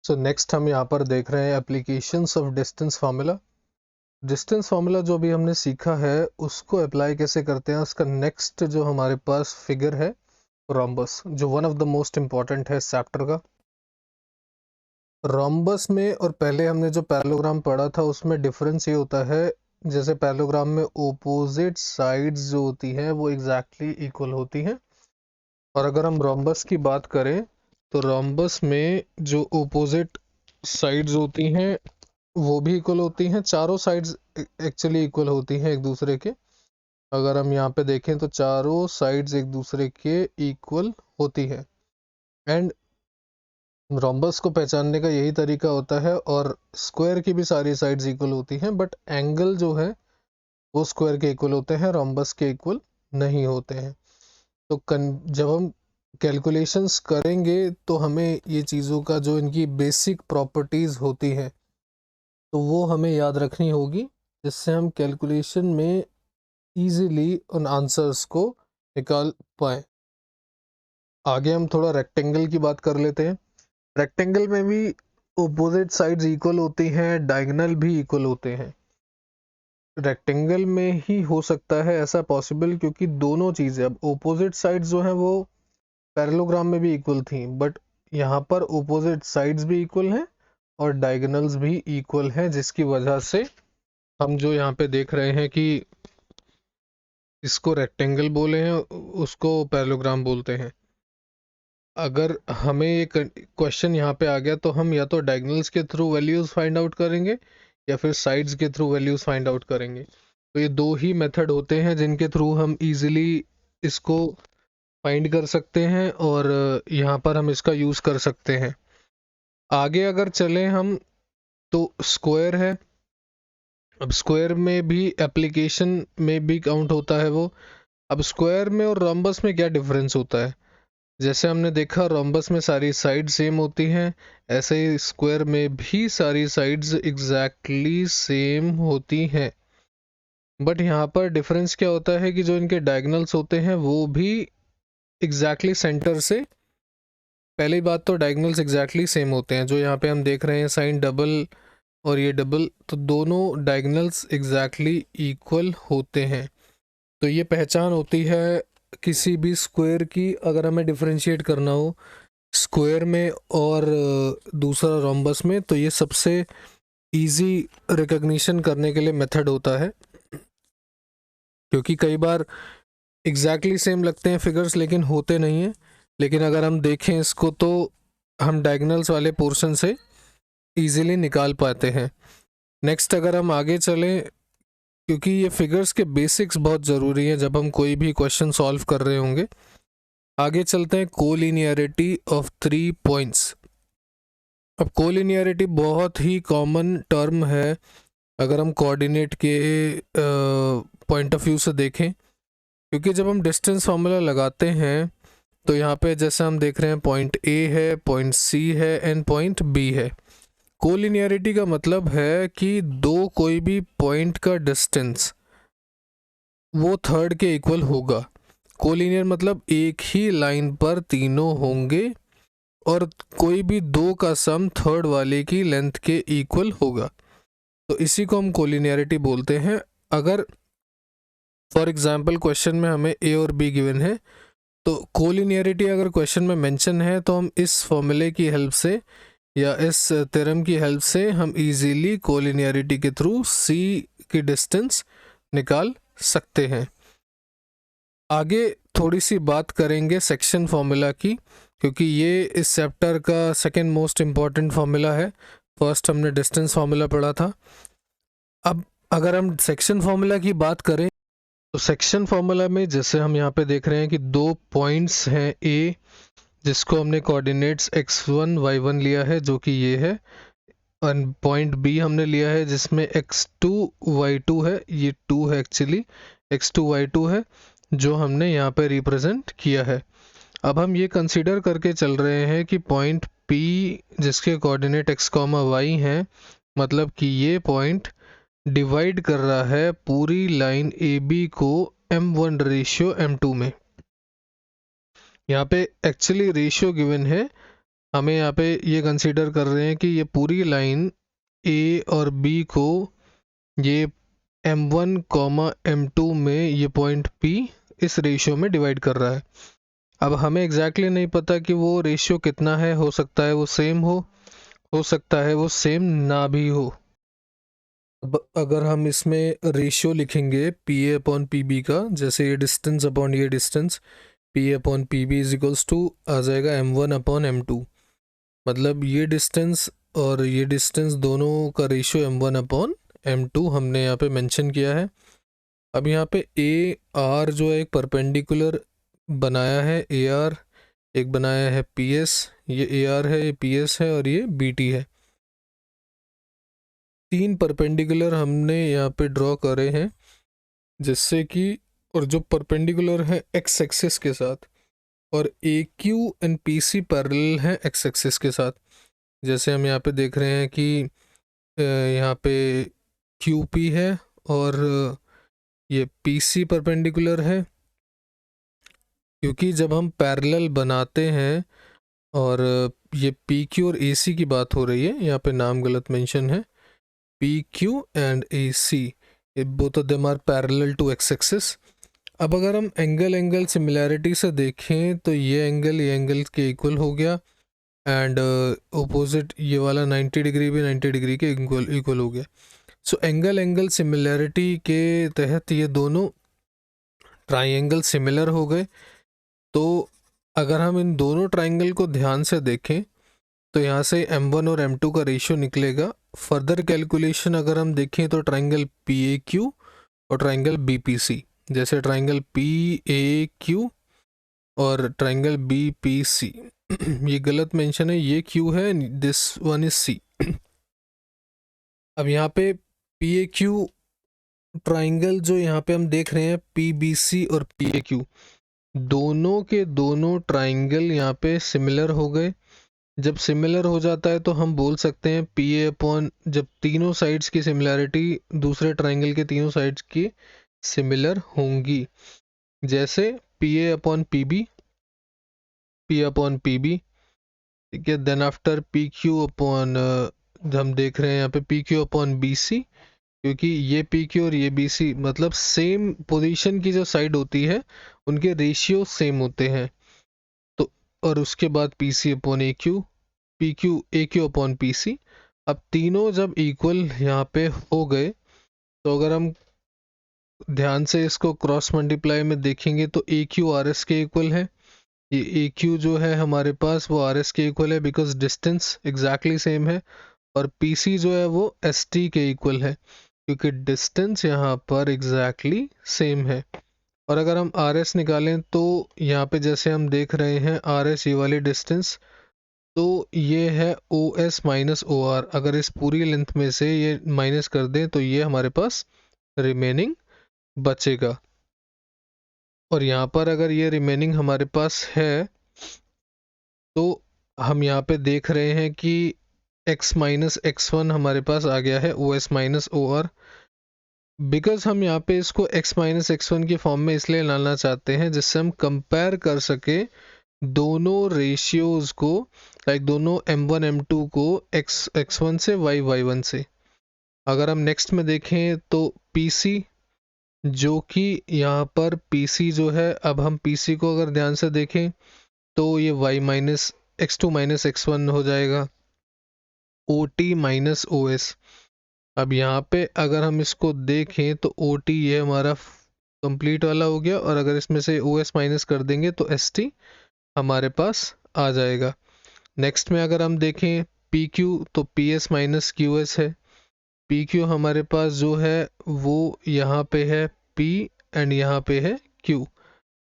So next हम यहाँ पर देख रहे हैं applications of distance formula. Distance formula जो भी हमने सीखा है उसको अप्लाई कैसे करते हैं, उसका नेक्स्ट जो हमारे पास फिगर है रोम्बस, जो one of the most important है इस चैप्टर का। रोम्बस में और पहले हमने जो पैरेललोग्राम पढ़ा था उसमें डिफरेंस ये होता है, जैसे पैरेललोग्राम में ओपोजिट साइड्स जो होती हैं वो एग्जैक्टली इक्वल होती हैं, और अगर हम रोम्बस की बात करें तो रोम्बस में जो ओपोजिट साइड्स होती हैं वो भी इक्वल होती हैं। चारों साइड्स एक्चुअली इक्वल होती हैं एक दूसरे के। अगर हम यहाँ पे देखें तो चारों साइड्स एक दूसरे के इक्वल होती हैं। एंड रोम्बस को पहचानने का यही तरीका होता है, और स्क्वायर की भी सारी साइड्स इक्वल होती हैं, बट एंगल जो है वो स्क्वायर के इक्वल होते हैं, रोम्बस के इक्वल नहीं होते हैं। तो जब हम कैलकुलेशंस करेंगे तो हमें ये चीज़ों का जो इनकी बेसिक प्रॉपर्टीज़ होती हैं तो वो हमें याद रखनी होगी, जिससे हम कैलकुलेशन में इजीली उन आंसर्स को निकाल पाए। आगे हम थोड़ा रेक्टेंगल की बात कर लेते हैं। रेक्टेंगल में भी ओपोजिट साइड्स इक्वल होती हैं, डायगोनल भी इक्वल होते हैं। रेक्टेंगल में ही हो सकता है ऐसा पॉसिबल, क्योंकि दोनों चीज़ें, अब ओपोजिट साइड्स जो हैं वो पैरेललोग्राम में भी इक्वल थी, बट यहाँ पर ओपोजिट साइड्स भी इक्वल हैं और डायगोनल्स भी इक्वल हैं, जिसकी वजह से हम जो यहाँ पे देख रहे हैं कि इसको रेक्टेंगल बोले हैं, उसको पैरेललोग्राम बोलते हैं। अगर हमें ये क्वेश्चन यहाँ पे आ गया तो हम या तो डायगोनल्स के थ्रू वैल्यूज फाइंड आउट करेंगे या फिर साइड्स के थ्रू वैल्यूज फाइंड आउट करेंगे। तो ये दो ही मेथड होते हैं जिनके थ्रू हम इजीली इसको फाइंड कर सकते हैं, और यहाँ पर हम इसका यूज़ कर सकते हैं। आगे अगर चलें हम तो स्क्वायर है। अब स्क्वायर में भी एप्लीकेशन में भी काउंट होता है वो। अब स्क्वायर में और रोम्बस में क्या डिफरेंस होता है? जैसे हमने देखा रोम्बस में सारी साइड सेम होती हैं, ऐसे ही स्क्वायर में भी सारी साइड्स एग्जैक्टली सेम होती हैं। बट यहाँ पर डिफरेंस क्या होता है कि जो इनके डायगोनल्स होते हैं वो भी एग्जैक्टली सेंटर से, पहली बात तो डायगोनल्स एग्जैक्टली सेम होते हैं। जो यहाँ पे हम देख रहे हैं साइन डबल और ये डबल, तो दोनों डायगोनल्स एग्जैक्टली इक्वल होते हैं। तो ये पहचान होती है किसी भी स्क्वायर की, अगर हमें डिफरेंशिएट करना हो स्क्वायर में और दूसरा रोम्बस में, तो ये सबसे इजी रिकॉग्निशन करने के लिए मेथड होता है। क्योंकि कई बार एग्जैक्टली सेम लगते हैं फिगर्स लेकिन होते नहीं हैं, लेकिन अगर हम देखें इसको तो हम डायगोनल्स वाले पोर्शन से इजीली निकाल पाते हैं। नेक्स्ट अगर हम आगे चलें, क्योंकि ये फिगर्स के बेसिक्स बहुत ज़रूरी हैं जब हम कोई भी क्वेश्चन सॉल्व कर रहे होंगे। आगे चलते हैं कोलिनियरिटी ऑफ 3 पॉइंट्स। अब कोलिनियरिटी बहुत ही कॉमन टर्म है अगर हम कोऑर्डिनेट के पॉइंट ऑफ व्यू से देखें, क्योंकि जब हम डिस्टेंस फार्मूला लगाते हैं तो यहाँ पे जैसे हम देख रहे हैं पॉइंट ए है, पॉइंट सी है एंड पॉइंट बी है। कोलिनियरिटी का मतलब है कि दो कोई भी पॉइंट का डिस्टेंस वो थर्ड के इक्वल होगा। कोलिनियर मतलब एक ही लाइन पर तीनों होंगे और कोई भी दो का सम थर्ड वाले की लेंथ के इक्वल होगा, तो इसी को हम कोलिनियरिटी बोलते हैं। अगर फॉर एग्जांपल क्वेश्चन में हमें ए और बी गिवन है, तो कोलिनियरिटी अगर क्वेश्चन में मेंशन है तो हम इस फॉर्मूले की हेल्प से या इस थ्योरम की हेल्प से हम इजीली कोलिनियरिटी के थ्रू सी की डिस्टेंस निकाल सकते हैं। आगे थोड़ी सी बात करेंगे सेक्शन फार्मूला की, क्योंकि ये इस चैप्टर का सेकंड मोस्ट इम्पॉर्टेंट फार्मूला है। फर्स्ट हमने डिस्टेंस फार्मूला पढ़ा था। अब अगर हम सेक्शन फार्मूला की बात करें तो सेक्शन फार्मूला में जैसे हम यहाँ पे देख रहे हैं कि दो पॉइंट्स हैं ए, जिसको हमने कोऑर्डिनेट्स x1 y1 लिया है जो कि ये है, और पॉइंट बी हमने लिया है जिसमें x2 y2 है, ये 2 है एक्चुअली, x2 y2 है जो हमने यहाँ पे रिप्रेजेंट किया है। अब हम ये कंसीडर करके चल रहे हैं कि पॉइंट P जिसके कोऑर्डिनेट x, y हैं, मतलब कि ये पॉइंट डिवाइड कर रहा है पूरी लाइन AB को m1 रेशियो m2 में। यहाँ पे एक्चुअली रेशियो गिवन है हमें यहाँ पे ये कंसीडर कर रहे हैं कि ये पूरी लाइन ए और बी को ये M1 M2 में ये पॉइंट P इस रेशियो में डिवाइड कर रहा है। अब हमें एग्जैक्टली नहीं पता कि वो रेशियो कितना है, हो सकता है वो सेम हो सकता है वो सेम ना भी हो। अब अगर हम इसमें रेशियो लिखेंगे PA अपॉन PB का, जैसे ये डिस्टेंस अपॉन ये distance, PA upon PB is equals to आ जाएगा M1 अपॉन M2, मतलब ये डिस्टेंस और ये डिस्टेंस दोनों का रेशियो M1 अपॉन M2 हमने यहाँ पे मेंशन किया है। अब यहाँ पे AR जो है एक परपेंडिकुलर बनाया है, AR एक बनाया है PS, ये AR है, ये PS है और ये BT है। 3 परपेंडिकुलर हमने यहाँ पे ड्रॉ करे हैं, जिससे कि और जो परपेंडिकुलर है एक्स एक्सिस के साथ, और AQ एंड PC पैरेलल है एक्स एक्सिस के साथ। जैसे हम यहाँ पे देख रहे हैं कि यहाँ पे QP है और ये PC परपेंडिकुलर है, क्योंकि जब हम पैरेलल बनाते हैं, और ये PQ और AC की बात हो रही है, यहाँ पे नाम गलत मेंशन है, PQ and AC both of them are parallel to x axis. अब अगर हम एंगल सिमिलैरिटी से देखें तो ये एंगल के इक्वल हो गया, एंड ऑपोजिट ये वाला 90 डिग्री भी 90 डिग्री के इक्वल हो गया। सो एंगल सिमिलैरिटी के तहत ये दोनों ट्राइंगल सिमिलर हो गए। तो अगर हम इन दोनों ट्राइंगल को ध्यान से देखें तो यहाँ से M1 और M2 का रेशियो निकलेगा। फर्दर कैलकुलेशन अगर हम देखें तो ट्राइंगल PAQ और ट्राइंगल BPC, जैसे ट्राइंगल PAQ और ट्राइंगल BPC ये गलत मेंशन है, ये Q है, दिस वन इज C। अब यहाँ पे PAQ ट्राइंगल जो यहाँ पे हम देख रहे हैं PBC और PAQ, दोनों के दोनों ट्राइंगल यहाँ पे सिमिलर हो गए। जब सिमिलर हो जाता है तो हम बोल सकते हैं PA अपॉन, जब तीनों साइड्स की सिमिलैरिटी दूसरे ट्राइंगल के तीनों साइड्स की सिमिलर होंगी, जैसे PA upon PB, P upon PB, ठीक है। देन आफ्टर PQ अपॉन, हम देख रहे हैं यहाँ पे PQ अपॉन BC, क्योंकि ये PQ और ये BC मतलब सेम पोजीशन की जो साइड होती है उनके रेशियो सेम होते हैं। तो और उसके बाद PC upon AQ, PQ AQ upon PC। अब तीनों जब इक्वल यहाँ पे हो गए तो अगर हम ध्यान से इसको क्रॉस मल्टीप्लाई में देखेंगे तो AQ RS के इक्वल है। ये AQ जो है हमारे पास वो RS के इक्वल है, बिकॉज डिस्टेंस एग्जैक्टली सेम है। और PC जो है वो ST के इक्वल है, क्योंकि डिस्टेंस यहाँ पर एग्जैक्टली सेम है। और अगर हम RS निकालें तो यहाँ पे जैसे हम देख रहे हैं RS ये वाली डिस्टेंस, तो ये है OS माइनस OR। अगर इस पूरी लेंथ में से ये माइनस कर दें तो ये हमारे पास रिमेनिंग बचेगा। और यहाँ पर अगर ये रिमेनिंग हमारे पास है तो हम यहाँ पे देख रहे हैं कि x माइनस x1 हमारे पास आ गया है OS माइनस OR। बिकॉज हम यहाँ पे इसको x माइनस x1 की फॉर्म में इसलिए लाना चाहते हैं जिससे हम कंपेयर कर सके दोनों रेशियोज को, लाइक दोनों M1 M2 को x1 से y1 से। अगर हम नेक्स्ट में देखें तो PC, जो कि यहाँ पर PC जो है, अब हम PC को अगर ध्यान से देखें तो ये y minus x2 minus x1 हो जाएगा, OT माइनस OS। अब यहाँ पे अगर हम इसको देखें तो OT ये हमारा कंप्लीट वाला हो गया, और अगर इसमें से OS माइनस कर देंगे तो ST हमारे पास आ जाएगा। नेक्स्ट में अगर हम देखें PQ तो PS माइनस QS है। PQ हमारे पास जो है वो यहाँ पे है P एंड यहाँ पे है Q,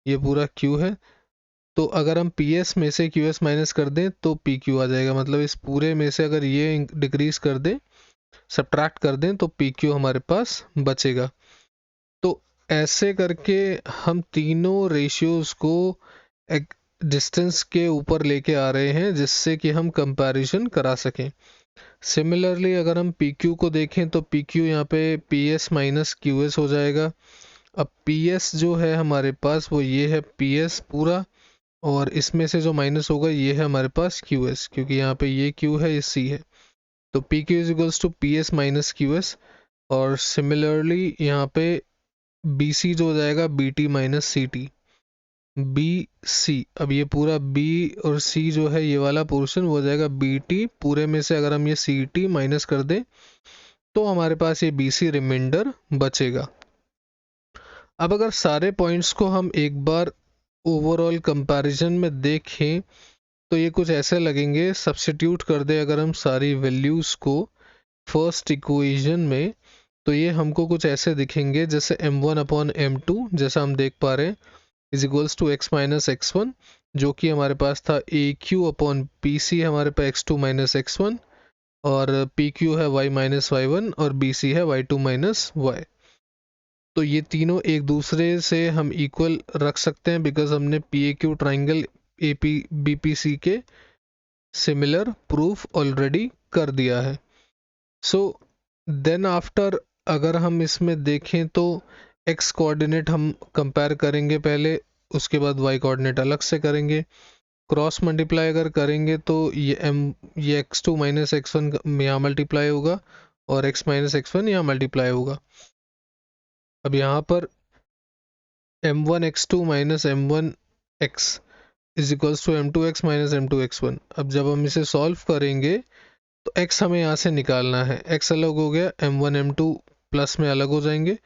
ये पूरा Q है। तो अगर हम PS में से QS माइनस कर दें तो PQ आ जाएगा, मतलब इस पूरे में से अगर ये डिक्रीज कर दें, सब्ट्रैक्ट कर दें, तो PQ हमारे पास बचेगा। तो ऐसे करके हम तीनों रेशियोज को एक डिस्टेंस के ऊपर लेके आ रहे हैं, जिससे कि हम कंपैरिजन करा सकें। सिमिलरली अगर हम PQ को देखें तो PQ यहाँ पे PS माइनस QS हो जाएगा। अब PS जो है हमारे पास वो ये है PS पूरा, और इसमें से जो माइनस होगा ये है हमारे पास क्यू एस, क्योंकि यहाँ पे ये क्यू है, ये सी है, तो P Q is equals to P S minus Q S. और सिमिलरली यहाँ पे बी सी जो हो जाएगा B T minus C T, B C, अब ये पूरा बी और सी जो है ये वाला पोर्शन वो हो जाएगा बी टी, पूरे में से अगर हम ये सी टी माइनस कर दें तो हमारे पास ये बी सी रिमाइंडर बचेगा। अब अगर सारे पॉइंट्स को हम एक बार ओवरऑल कंपैरिजन में देखें तो ये कुछ ऐसे लगेंगे, सब्स्टिट्यूट कर दे अगर हम सारी वैल्यूज को फर्स्ट इक्वेशन में, तो ये हमको कुछ ऐसे दिखेंगे जैसे m1 अपॉन m2, जैसा हम देख पा रहे हैं, is equals to x minus x1, जो कि हमारे पास था aq अपॉन pc, हमारे पास x2 माइनस x1, और pq है y माइनस y1, और bc है y2 माइनस y। तो ये तीनों एक दूसरे से हम इक्वल रख सकते हैं बिकॉज हमने PAQ ट्राइंगल AP BPC के सिमिलर प्रूफ ऑलरेडी कर दिया है। सो देन आफ्टर अगर हम इसमें देखें तो x कोऑर्डिनेट हम कंपेयर करेंगे पहले, उसके बाद y कोऑर्डिनेट अलग से करेंगे, क्रॉस मल्टीप्लाई अगर करेंगे तो ये x2 माइनस x1 यहाँ मल्टीप्लाई होगा और x माइनस x1 यहाँ मल्टीप्लाई होगा। अब यहाँ पर m1x2 minus m1x is equals to m2x minus m2x1। अब जब हम इसे सॉल्व करेंगे तो x हमें यहाँ से निकालना है, x अलग हो गया, m1 m2 प्लस में अलग हो जाएंगे,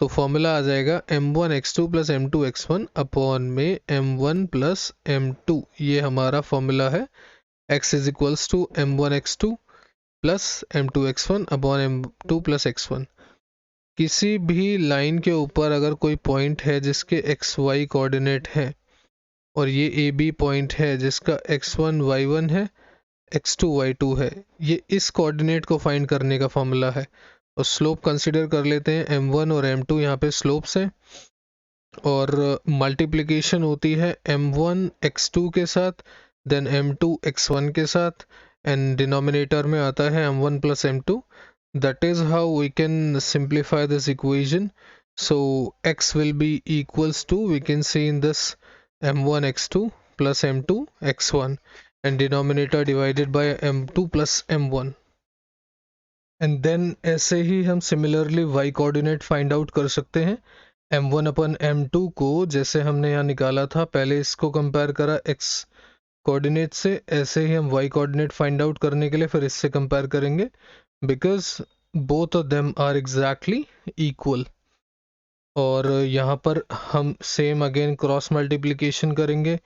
तो फॉर्मूला आ जाएगा m1x2 प्लस m2x1 अपॉन में m1 प्लस m2, ये हमारा फॉर्मूला है। x is equals to m1x2 plus m2x1 upon m2 plus x1। किसी भी लाइन के ऊपर अगर कोई पॉइंट है जिसके xy कोऑर्डिनेट है और ये AB पॉइंट है जिसका x1 y1 है, x2 y2 है, ये इस कोऑर्डिनेट को फाइंड करने का फॉर्मूला है। और स्लोप कंसीडर कर लेते हैं, m1 और m2 यहाँ पे स्लोप्स हैं, और मल्टीप्लिकेशन होती है m1 x2 के साथ, देन m2 x1 के साथ, एंड डिनोमिनेटर में आता है m1 plus m2। That is how we can simplify this equation. So x will be equals to, we can see in this, m1 x2 plus m2 x1 and denominator divided by m2 plus m1. And then ऐसे ही हम similarly y coordinate find out कर सकते हैं। m1 अपन m2 को जैसे हमने यहाँ निकाला था, पहले इसको कंपेयर करा x कोऑर्डिनेट से, ऐसे ही हम y कोऑर्डिनेट फाइंड आउट करने के लिए फिर इससे कंपेयर करेंगे, because both of them are exactly equal. और यहाँ पर हम सेम अगेन क्रॉस मल्टीप्लिकेशन करेंगे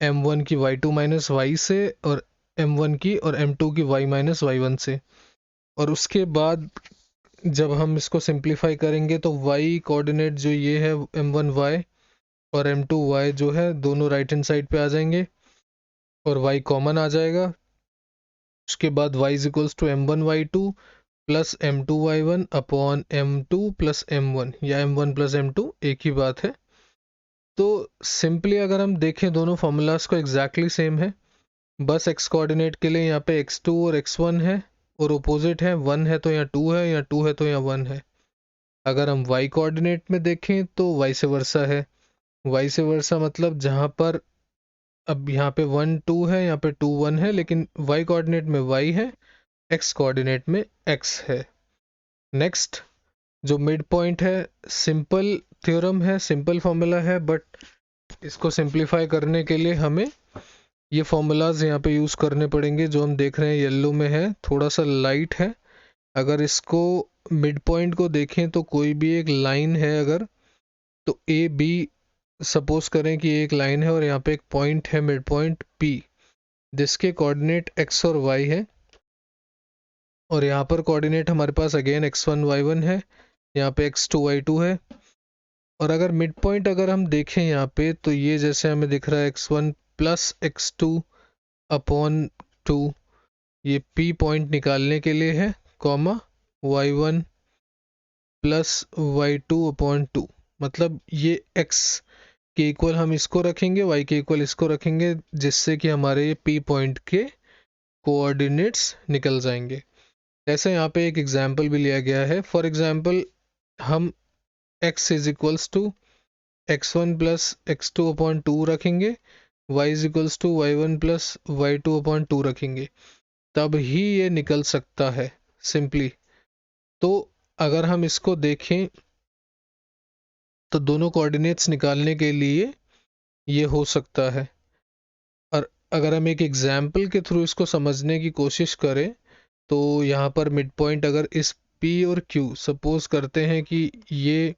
m1 की y2 माइनस y से, और m1 की और m2 की y माइनस y1 से, और उसके बाद जब हम इसको सिंप्लीफाई करेंगे तो y कोऑर्डिनेट जो ये है m1 y और m2 y जो है दोनों राइट हैंड साइड पे आ जाएंगे और y कॉमन आ जाएगा। उसके बाद y is equals to m1 y2 plus m2 y1 upon m2 plus m1, या m1 प्लस m2 एक ही बात है। तो सिंपली अगर हम देखें दोनों फार्मूलाज को एग्जैक्टली सेम है, बस x कोऑर्डिनेट के लिए यहाँ पे x2 और x1 है और अपोजिट है, 1 है तो यहाँ 2 है, या 2 है तो यहाँ 1 है। अगर हम y कोऑर्डिनेट में देखें तो वाइस वर्सा है, वाइस वर्सा मतलब जहाँ पर अब यहाँ पे 1 2 है, यहाँ पे 2 1 है, लेकिन y कोऑर्डिनेट में y है, x कोऑर्डिनेट में x है। नेक्स्ट जो मिड पॉइंट है, सिंपल थ्योरम है, सिंपल फॉर्मूला है, बट इसको सिंप्लीफाई करने के लिए हमें ये फॉर्मूलाज यहाँ पे यूज़ करने पड़ेंगे। जो हम देख रहे हैं येलो में है, थोड़ा सा लाइट है। अगर इसको मिड पॉइंट को देखें तो कोई भी एक लाइन है अगर, तो ए बी सपोज करें कि एक लाइन है और यहाँ पे एक पॉइंट है मिड पॉइंट P, जिसके कोऑर्डिनेट x और y है, और यहाँ पर कोऑर्डिनेट हमारे पास अगेन x1 y1 है, यहाँ पे x2 y2 है। और अगर मिड पॉइंट अगर हम देखें यहाँ पे तो ये जैसे हमें दिख रहा है x1 प्लस x2 अपॉन 2, ये P पॉइंट निकालने के लिए है, comma y1 plus y2 upon 2, मतलब ये x के इक्वल हम इसको रखेंगे, y के इक्वल इसको रखेंगे, जिससे कि हमारे ये P पॉइंट के कोऑर्डिनेट्स निकल जाएंगे। ऐसे यहाँ पे एक एग्जाम्पल भी लिया गया है। फॉर एग्जाम्पल हम x is equals to x1 plus x2 upon 2 रखेंगे, y is equals to y1 plus y2 upon 2 रखेंगे, तब ही ये निकल सकता है सिंपली। तो अगर हम इसको देखें तो दोनों कोऑर्डिनेट्स निकालने के लिए ये हो सकता है। और अगर हम एक एग्जाम्पल के थ्रू इसको समझने की कोशिश करें तो यहाँ पर मिड पॉइंट अगर इस P और Q सपोज करते हैं कि ये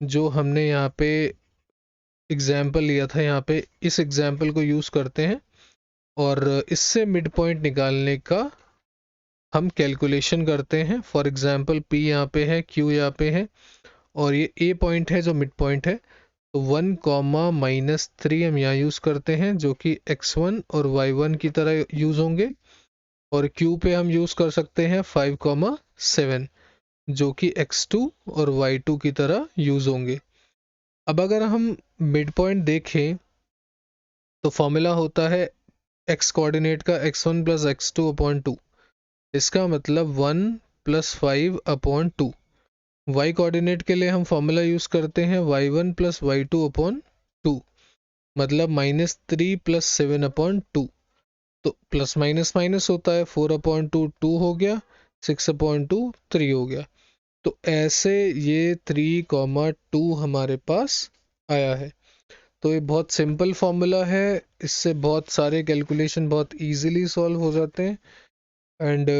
जो हमने यहाँ पे एग्जाम्पल लिया था, यहाँ पे इस एग्जाम्पल को यूज़ करते हैं और इससे मिड पॉइंट निकालने का हम कैलकुलेशन करते हैं। फॉर एग्जाम्पल P यहाँ पे है, Q यहाँ पे है और ये A पॉइंट है जो मिड पॉइंट है, तो 1 कॉमा -3 हम यहाँ यूज़ करते हैं जो कि x1 और y1 की तरह यूज़ होंगे, और Q पे हम यूज़ कर सकते हैं 5 कॉमा 7 जो कि x2 और y2 की तरह यूज़ होंगे। अब अगर हम मिड पॉइंट देखें तो फॉर्मूला होता है x कोऑर्डिनेट का x1 प्लस x2 अपॉन 2, इसका मतलब 1 प्लस 5 अपॉन 2। y कोऑर्डिनेट के लिए हम फॉर्मूला यूज़ करते हैं y1 प्लस y2 अपॉन 2, मतलब -3 प्लस 7 अपॉन 2। तो प्लस माइनस माइनस होता है, 4 अपॉन 2 2 हो गया, 6 अपॉन 2 3 हो गया। तो ऐसे ये 3,2 हमारे पास आया है। तो ये बहुत सिंपल फॉर्मूला है, इससे बहुत सारे कैलकुलेशन बहुत इजीली सॉल्व हो जाते हैं। एंड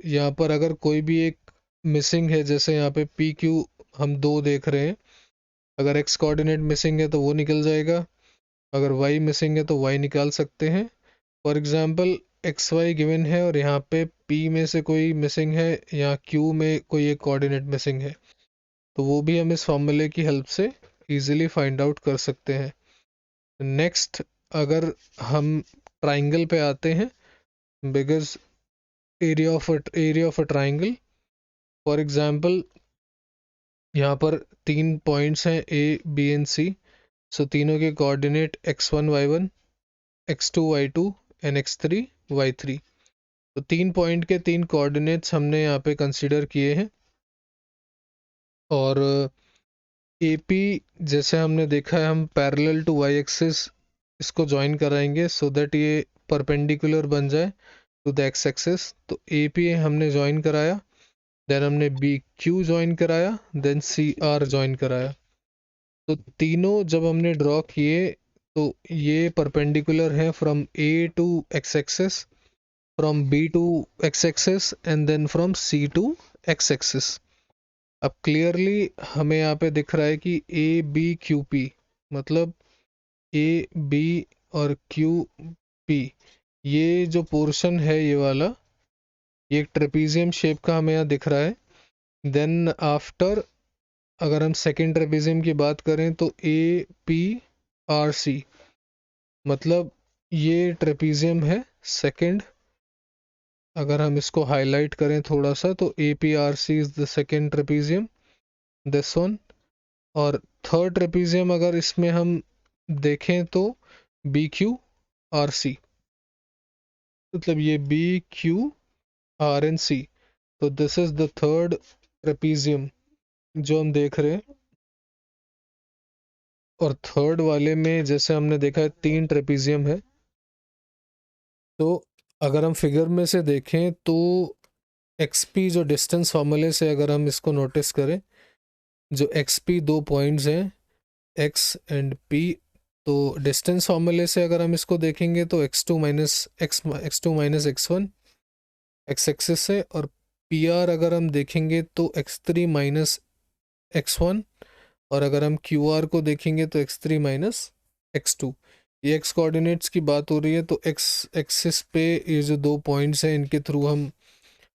यहाँ पर अगर कोई भी एक मिसिंग है, जैसे यहाँ पे पी क्यू हम 2 देख रहे हैं, अगर एक्स कोऑर्डिनेट मिसिंग है तो वो निकल जाएगा, अगर वाई मिसिंग है तो वाई निकाल सकते हैं। For example x y given है और यहाँ पे पी में से कोई मिसिंग है या क्यू में कोई एक कोऑर्डिनेट मिसिंग है, तो वो भी हम इस फॉर्मूले की हेल्प से इजीली फाइंड आउट कर सकते हैं। नेक्स्ट अगर हम ट्राइंगल पे आते हैं, because area of a triangle, for example यहाँ पर 3 पॉइंट्स हैं ए बी एंड सी, सो तीनों के coordinate x1 y1 x2 y2 and x3 y3। तो 3 पॉइंट के 3 कोऑर्डिनेट्स हमने यहाँ पे कंसीडर किए हैं, और AP जैसे हमने देखा है हम पैरेलल टू y एक्सिस इसको ज्वाइन कराएंगे सो दैट ये परपेंडिकुलर बन जाए टू द x एक्सिस। तो AP हमने ज्वाइन कराया, देन हमने BQ ज्वाइन कराया, देन CR ज्वाइन कराया। तो तीनों जब हमने ड्रॉ किए तो ये परपेंडिकुलर है from A to x axis, from B to x axis and then from C to x axis. अब क्लियरली हमें यहाँ पे दिख रहा है कि ABQP मतलब AB और QP, ये जो पोर्शन है ये वाला, ये एक ट्रेपीजियम शेप का हमें यहाँ दिख रहा है। देन आफ्टर अगर हम सेकेंड ट्रेपीजियम की बात करें तो APRC, मतलब ये ट्रेपीजियम है सेकेंड। अगर हम इसको हाईलाइट करें थोड़ा सा तो APRC is the second trapezium, this one. और थर्ड ट्रेपीजियम अगर इसमें हम देखें तो BQRC, मतलब ये BQRNC। तो this is the third trapezium जो हम देख रहे हैं। और थर्ड वाले में जैसे हमने देखा है 3 ट्रेपीजियम है। तो अगर हम फिगर में से देखें तो XP जो डिस्टेंस फॉर्मूले से अगर हम इसको नोटिस करें, जो XP 2 पॉइंट्स हैं X एंड P, तो डिस्टेंस फॉर्मूले से अगर हम इसको देखेंगे तो x2 minus x1 x axis से, और PR अगर हम देखेंगे तो x3 माइनस x1, और अगर हम QR को देखेंगे तो x3 माइनस x2। ये x कोऑर्डिनेट्स की बात हो रही है, तो x एक्सिस पे ये जो 2 पॉइंट्स हैं इनके थ्रू हम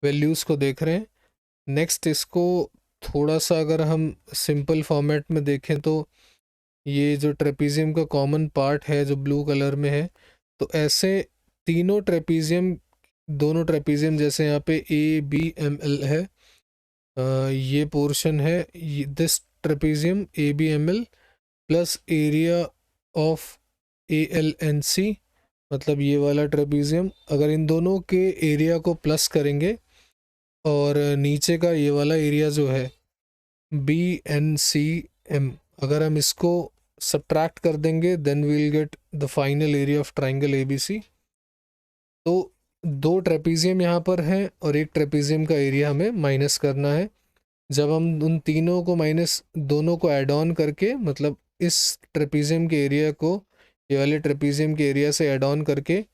वैल्यूज़ को देख रहे हैं। नेक्स्ट इसको थोड़ा सा अगर हम सिंपल फॉर्मेट में देखें तो ये जो ट्रेपीजियम का कॉमन पार्ट है जो ब्लू कलर में है, तो ऐसे तीनों ट्रेपीजियम, दोनों ट्रेपीजियम जैसे यहाँ पे ABML है, ये पोर्शन है this trapezium ABML plus area of ALNC, मतलब ये वाला ट्रेपीजियम। अगर इन दोनों के एरिया को प्लस करेंगे और नीचे का ये वाला एरिया जो है BNCM, अगर हम इसको सब्ट्रैक्ट कर देंगे, then we will get the final area of triangle ABC। तो 2 ट्रेपीजियम यहाँ पर हैं और एक ट्रेपीजियम का एरिया हमें माइनस करना है। जब हम उन तीनों को माइनस दोनों को ऐड ऑन करके, मतलब इस ट्रेपीजियम के एरिया को ये वाले ट्रेपीजियम के एरिया से ऐड ऑन करके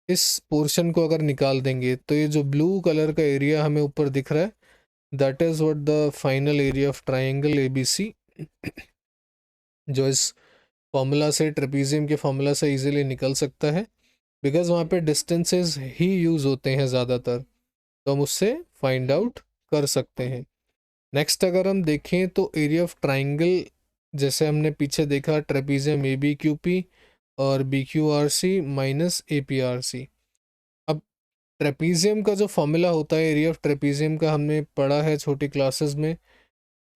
इस पोर्शन को अगर निकाल देंगे, तो ये जो ब्लू कलर का एरिया हमें ऊपर दिख रहा है, that is what the final area of triangle ABC, जो इस फॉर्मूला से, ट्रेपीजियम के फॉर्मूला से इजीली निकल सकता है, बिकॉज वहाँ पे डिस्टेंसेस ही यूज़ होते हैं ज़्यादातर, तो हम उससे फाइंड आउट कर सकते हैं। नेक्स्ट अगर हम देखें तो एरिया ऑफ ट्राइंगल, जैसे हमने पीछे देखा ट्रेपीजियम ABQP और BQRC माइनस APRC। अब ट्रेपीजियम का जो फॉर्मूला होता है एरिया ऑफ ट्रेपीजियम का, हमने पढ़ा है छोटी क्लासेस में,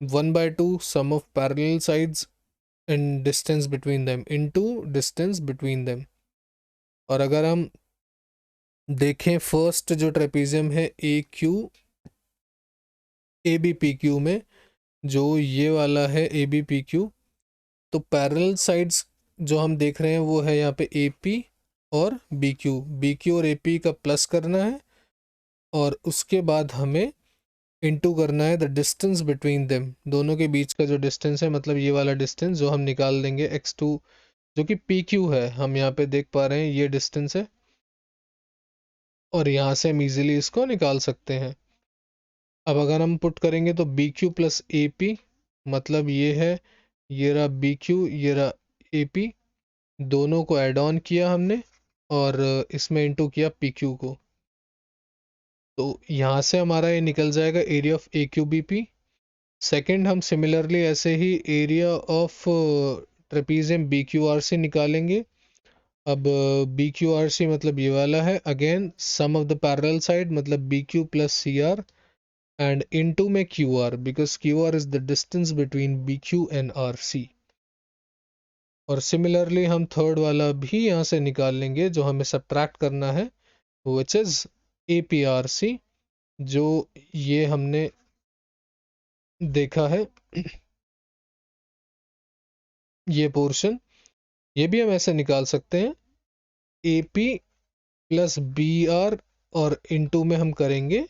1/2 sum of parallel sides and distance between them into distance between them. और अगर हम देखें फर्स्ट जो ट्रेपीजियम है ABPQ में, जो ये वाला है ABPQ, तो पैरेलल साइड्स जो हम देख रहे हैं वो है यहाँ पे AP और BQ और AP का प्लस करना है, और उसके बाद हमें इनटू करना है द डिस्टेंस बिटवीन देम, दोनों के बीच का जो डिस्टेंस है, मतलब ये वाला डिस्टेंस जो हम निकाल देंगे x2, जो कि PQ है, हम यहाँ पे देख पा रहे हैं ये डिस्टेंस है, और यहाँ से हम इजीली इसको निकाल सकते हैं। अब अगर हम पुट करेंगे तो BQ प्लस AP, मतलब ये है, ये रहा BQ, ये रहा AP, दोनों को ऐड ऑन किया हमने और इसमें इनटू किया PQ को, तो यहाँ से हमारा ये निकल जाएगा एरिया ऑफ AQBP। सेकंड हम सिमिलरली ऐसे ही एरिया ऑफ ट्रेपीजियम BQRC निकालेंगे। अब BQRC मतलब ये वाला है, again sum of the parallel side, मतलब BQ plus CR and into में QR, because QR is the distance between BQ and RC। और सिमिलरली हम थर्ड वाला भी यहाँ से निकाल लेंगे, जो हमें सब्ट्रैक्ट करना है, विच इज APRC, जो ये हमने देखा है ये पोर्शन, ये भी हम ऐसे निकाल सकते हैं, AP प्लस BR और इनटू में हम करेंगे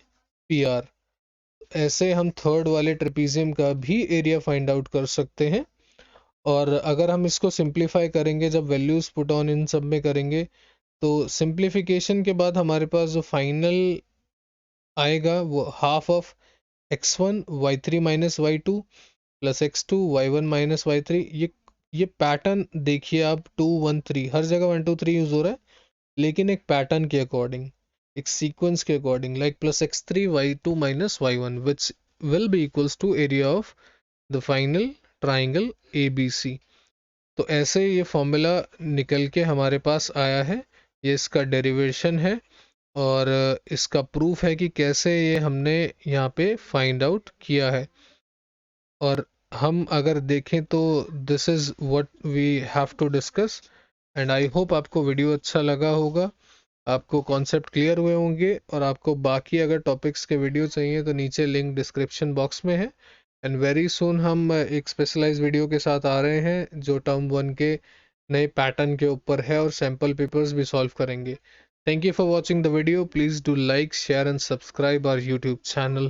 PR। ऐसे हम थर्ड वाले ट्रेपीजियम का भी एरिया फाइंड आउट कर सकते हैं। और अगर हम इसको सिंप्लीफाई करेंगे, जब वैल्यूज पुट ऑन इन सब में करेंगे, तो सिंप्लीफिकेशन के बाद हमारे पास जो फाइनल आएगा वो half of x1 y3 minus y2 plus x2 y1 minus y3। ये पैटर्न देखिए आप, 2 1 3 हर जगह 1 2 3 यूज हो रहा है, लेकिन एक पैटर्न के अकॉर्डिंग, एक सीक्वेंस के according, like plus x3 y2 minus y1 which will be equals to area of the final triangle ABC। तो ऐसे ये फॉर्मूला निकल के हमारे पास आया है, ये इसका डेरिवेशन है, और इसका प्रूफ है कि कैसे ये हमने यहाँ पे फाइंड आउट किया है। और हम अगर देखें तो this is what we have to discuss, and I hope आपको वीडियो अच्छा लगा होगा, आपको कॉन्सेप्ट क्लियर हुए होंगे, और आपको बाकी अगर टॉपिक्स के वीडियो चाहिए तो नीचे लिंक डिस्क्रिप्शन बॉक्स में है। एंड वेरी सून हम एक स्पेशलाइज वीडियो के साथ आ रहे हैं, जो टर्म 1 के नए पैटर्न के ऊपर है, और सैम्पल पेपर्स भी सॉल्व करेंगे। Thank you for watching the video. Please do like, share and subscribe our YouTube channel.